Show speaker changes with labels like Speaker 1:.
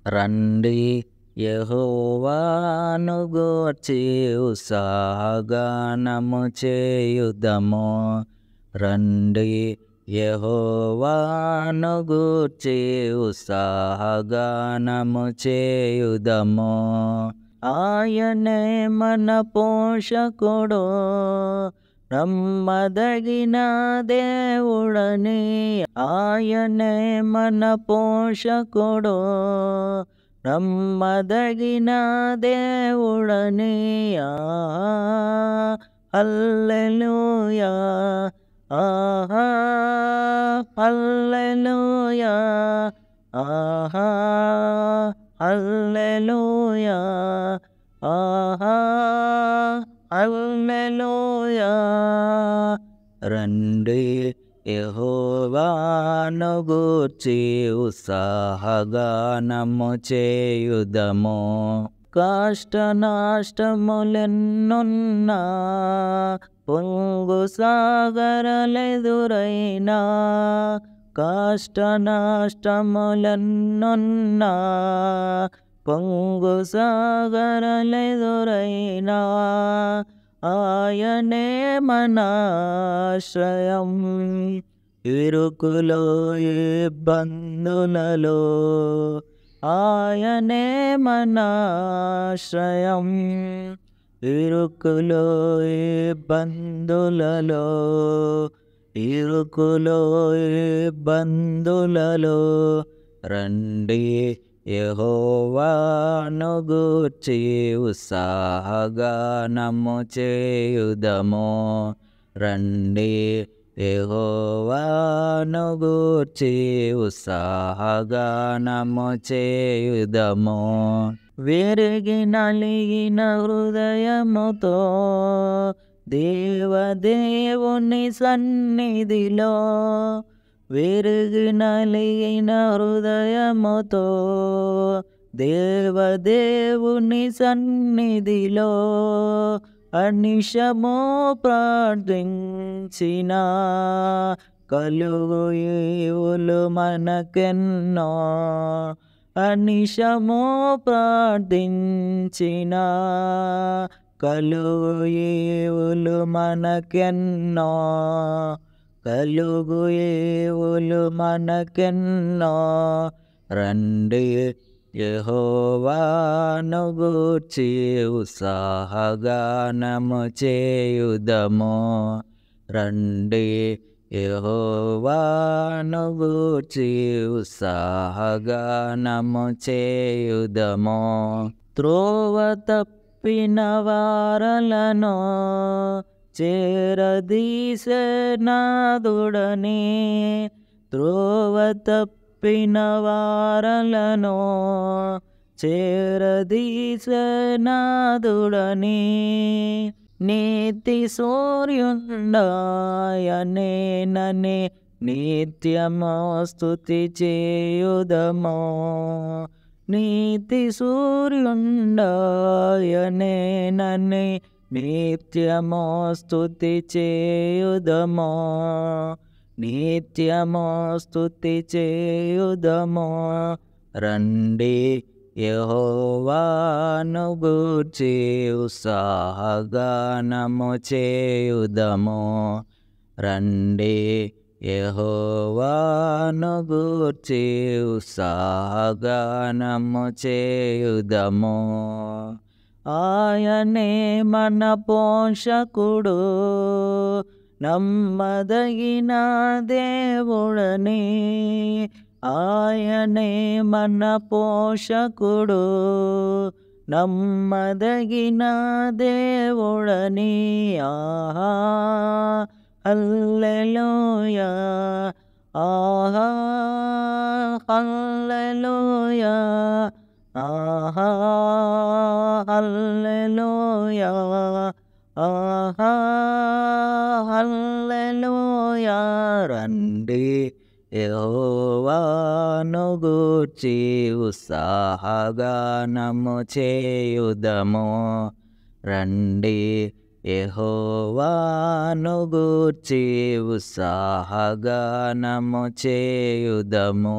Speaker 1: రండి యెహోవాను గూర్చి ఉత్సాహగానము చేయుదము. రండి యెహోవాను గూర్చి ఉత్సాహగానము చేయుదము. ఆయనే మన పోషకుడు, నమ్మదగిన దేవుడని. ఆయనే మన పోషకుడు, నమ్మదగిన దేవుడని. హల్లెలూయా, ఆహా హల్లెలూయా, ఆహా హల్లెలూయా, ఆహా హల్లెలూయా. రండి యెహోవాను గూర్చి ఉత్సాహగానము చేయుదము. కష్ట నష్టములెన్నున్నా, పొంగు సాగరాలెదురైనా, కష్ట నష్టములెన్నున్నా, పొంగు సాగరాలెదురైనా, ఆయనే మన ఆశ్రయం. ఇరుకులో ఇబ్బందులలో ఆయనే మన ఆశ్రయం. ఇరుకులో ఇబ్బందులలో, ఇరుకులో ఇబ్బందులలో రండి యెహోవాను గూర్చి ఉత్సాహగానము చేయుదము. రండి యెహోవాను గూర్చి ఉత్సాహగానము చేయుదము. విరిగి నలిగిన హృదయముతో దేవదేవుని సన్నిధిలో, విరిగి నలిగిన హృదయముతో దేవదేవుని సన్నిధిలో అనిశము ప్రార్థించిన కలుగు ఈవులు మనకెన్నో. అనిశము ప్రార్థించిన కలుగు ఈవులు మనకెన్నో. కలుగు ఈవులు మనకెన్నో. రండి యెహోవాను గూర్చి ఉత్సాహగానము చేయుదము. రండి యెహోవాను గూర్చి ఉత్సాహగానము చేయుదము. త్రోవ తప్పిన వారలను చేరదీసే నాదుడని. త్రోవ తప్పిన వారలను చేరదీసే నాదుడని. నీతి సూర్యుండాయనేనని నిత్యము స్తుతి చేయుదము. నీతి సూర్యుండాయనేనని నిత్యము స్తుతి చేయుదము. నిత్యము స్తుతి చేయుదము. రండి యెహోవాను గూర్చి ఉత్సాహగానము చేయుదము. రండి యెహోవాను గూర్చి ఉత్సాహగానము చేయుదము. ఆయనే మన పోషకుడు, నమ్మదగిన దేవుడని. ఆయనే మన పోషకుడు, నమ్మదగిన దేవుడని. ఆహా హల్లెలూయా, ఆహా హల్లెలూయా, ఆహా హల్లెలూయా, ఆహా హల్లెలూయా. రండి యెహోవాను గూర్చి ఉత్సాహగానము చేయుదము. రండి యెహోవాను గూర్చి ఉత్సాహగానము చేయుదము.